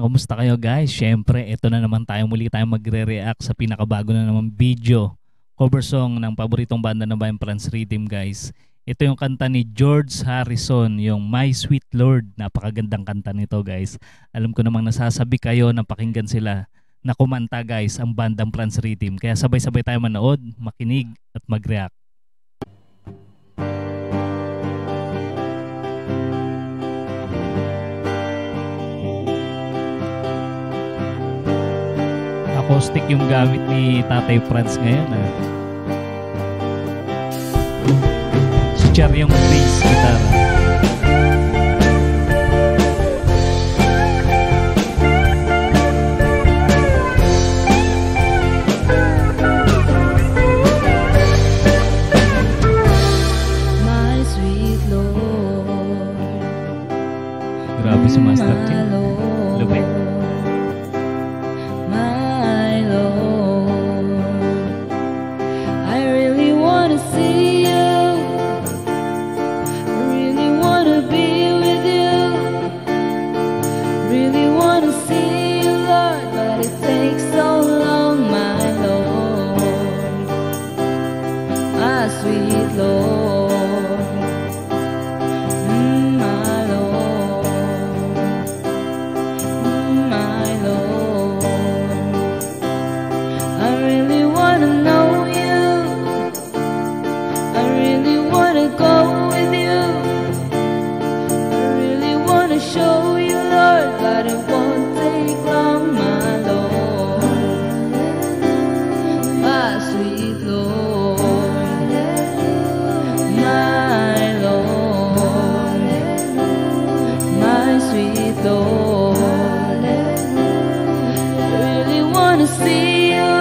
Kamusta kayo guys? Siyempre, ito na naman tayo muli tayong magre-react sa pinakabago na naman video. Cover song ng paboritong banda ng Bayan Franz Rhythm guys. Ito yung kanta ni George Harrison, yung My Sweet Lord. Napakagandang kanta nito guys. Alam ko namang nasasabi kayo na pakinggan sila na kumanta guys ang bandang Franz Rhythm. Kaya sabay-sabay tayo manood, makinig at mag-react. Acoustic yung gamit ni Tatay Franz ngayon Si Char yung bass guitar. My sweet Lord, Grabe si Master Chin. Lupit. Sweet Lord, my Lord, my Lord. I really want to know you. I really want to go with you. I really want to show you, Lord, but it won't take long, my Lord, my sweet Lord. Lord, I really wanna see you,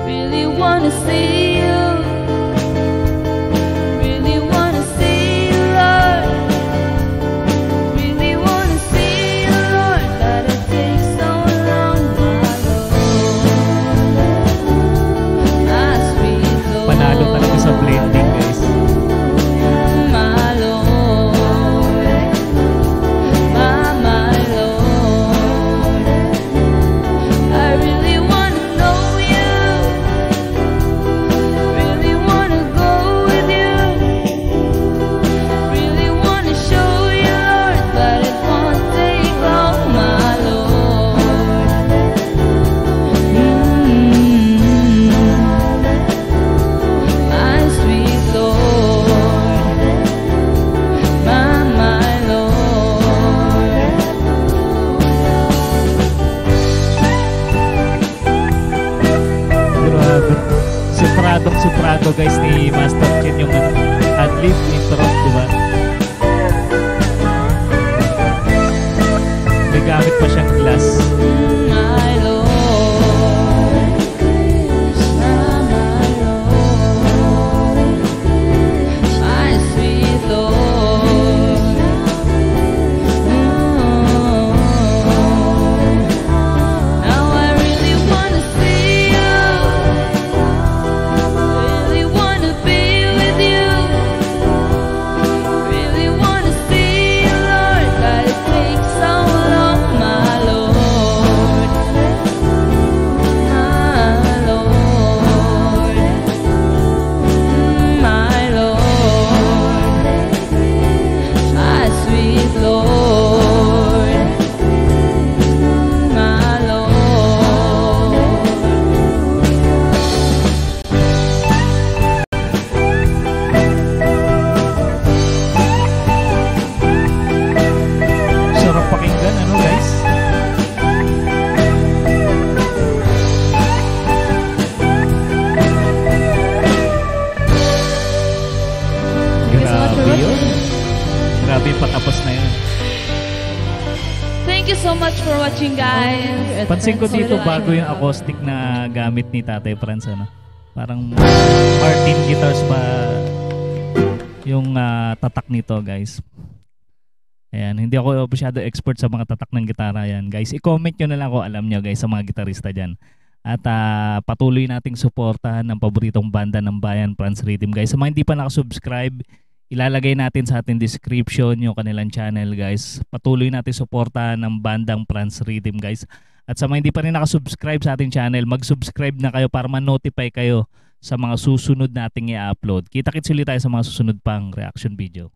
really wanna see you, really wanna see you, Lord, really wanna see you, Lord, but it takes so long, my Lord, my sweet Lord. Panalo talaga sa blending guys. Suprado guys ni Master Chin yung ad-lib intro, diba? May gamit pa siyang glass. My Lord, Krishna, my Lord, my sweet Lord. Now I really want to see you. Grabe patapos na yun. Thank you so much for watching guys. Pansin ko dito bago yung acoustic na gamit ni Tatay Franz Parang Martin guitars ba yung tatak nito guys. Ayan, hindi ako masyado expert sa mga tatak ng gitara yan guys. I-comment nyo na lang kung alam nyo guys sa mga gitarista dyan. At patuloy nating suportahan ng paboritong banda ng Bayan Franz Rhythm guys. Sa mga hindi pa nakasubscribe, Ilalagay natin sa ating description yung kanilang channel guys. Patuloy natin suportahan ng bandang France Rhythm guys. At sa mga hindi pa rin nakasubscribe sa ating channel, mag-subscribe na kayo para ma-notify kayo sa mga susunod nating i-upload. Kita-kits ulit tayo sa mga susunod pang reaction video.